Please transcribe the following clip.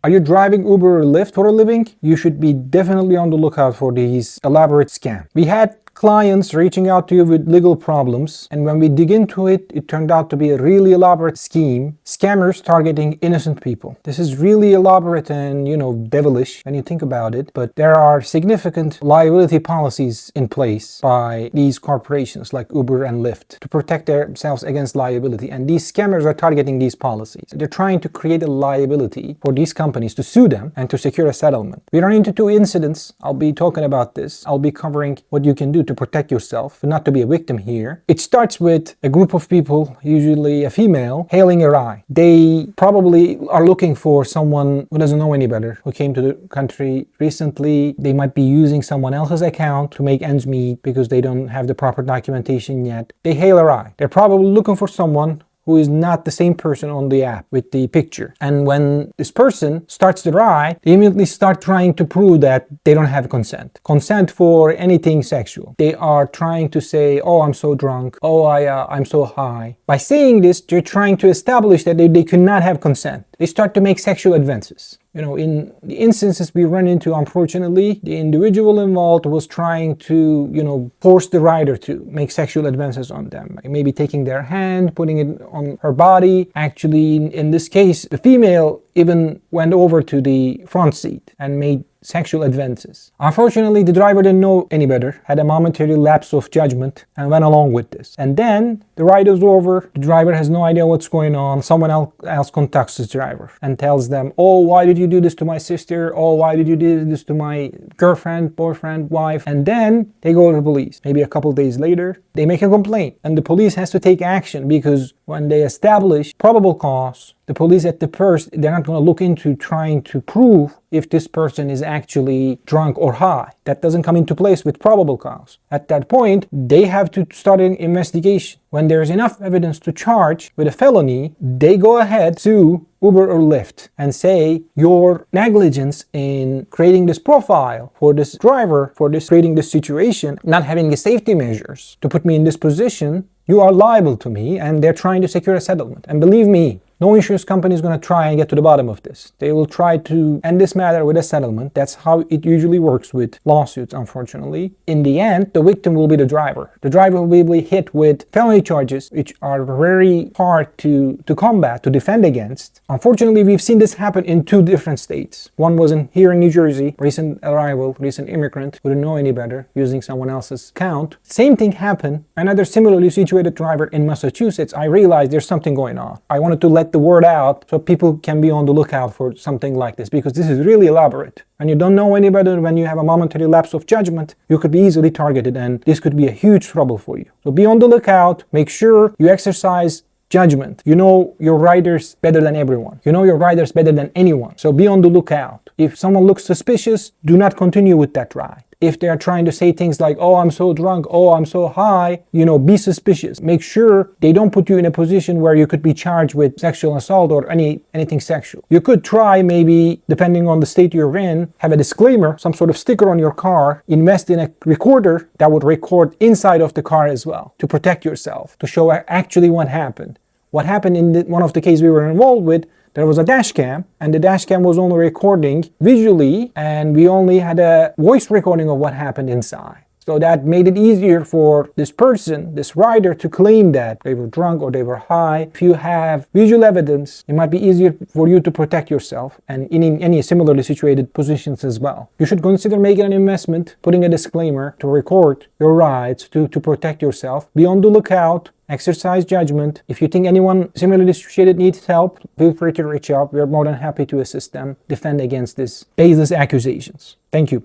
Are you driving Uber or Lyft for a living? You should be definitely on the lookout for these elaborate scams. We had clients reaching out to you with legal problems, and when we dig into it, it turned out to be a really elaborate scheme. Scammers targeting innocent people. This is really elaborate and, devilish when you think about it, but there are significant liability policies in place by these corporations like Uber and Lyft to protect themselves against liability, and these scammers are targeting these policies. They're trying to create a liability for these companies to sue them and to secure a settlement. We run into two incidents. I'll be talking about this. I'll be covering what you can do to protect yourself, not to be a victim here. It starts with a group of people, usually a female, hailing a ride. They probably are looking for someone who doesn't know any better, who came to the country recently. They might be using someone else's account to make ends meet because they don't have the proper documentation yet. They hail a ride. They're probably looking for someone who is not the same person on the app with the picture. And when this person starts the ride, they immediately start trying to prove that they don't have consent. Consent for anything sexual. They are trying to say, oh, I'm so drunk. Oh, I'm so high. By saying this, they're trying to establish that they could not have consent. They start to make sexual advances. In the instances we run into, unfortunately, the individual involved was trying to, force the rider to make sexual advances on them. Maybe taking their hand, putting it on her body. Actually, in this case, the female even went over to the front seat and made sexual advances. Unfortunately, the driver didn't know any better, had a momentary lapse of judgment, and went along with this. And then the ride is over, the driver has no idea what's going on, someone else contacts the driver and tells them, oh, why did you do this to my sister? Oh, why did you do this to my girlfriend, boyfriend, wife? And then they go to the police. Maybe a couple days later, they make a complaint, and the police has to take action because when they establish probable cause, the police at the first, they're not going to look into trying to prove if this person is actually drunk or high. That doesn't come into place with probable cause. At that point, they have to start an investigation. When there's enough evidence to charge with a felony, they go ahead to Uber or Lyft and say, your negligence in creating this profile for this driver, creating this situation, not having the safety measures to put me in this position, you are liable to me, and they're trying to secure a settlement. And believe me, no insurance company is going to try and get to the bottom of this. They will try to end this matter with a settlement. That's how it usually works with lawsuits, unfortunately. In the end, the victim will be the driver. The driver will be hit with felony charges, which are very hard to combat, to defend against. Unfortunately, we've seen this happen in two different states. One was here in New Jersey, recent arrival, recent immigrant, who didn't know any better, using someone else's account. Same thing happened. Another similarly situated driver in Massachusetts. I realized there's something going on. I wanted to let the word out so people can be on the lookout for something like this, because this is really elaborate. When you don't know any better, when you have a momentary lapse of judgment, you could be easily targeted, and this could be a huge trouble for you. So be on the lookout. Make sure you exercise judgment. You know your riders better than everyone. You know your riders better than anyone. So be on the lookout. If someone looks suspicious, do not continue with that ride. If they are trying to say things like, oh, I'm so drunk, oh, I'm so high, be suspicious. Make sure they don't put you in a position where you could be charged with sexual assault or anything sexual. You could try, maybe, depending on the state you're in, have a disclaimer, some sort of sticker on your car, invest in a recorder that would record inside of the car as well to protect yourself, to show actually what happened. What happened in one of the cases we were involved with, there was a dash cam, and the dash cam was only recording visually, and we only had a voice recording of what happened inside. So that made it easier for this person, this rider, to claim that they were drunk or they were high. If you have visual evidence, it might be easier for you to protect yourself, and in any similarly situated positions as well. You should consider making an investment, putting a disclaimer to record your rides to protect yourself. Be on the lookout. Exercise judgment. If you think anyone similarly situated needs help, feel free to reach out. We are more than happy to assist them defend against these baseless accusations. Thank you.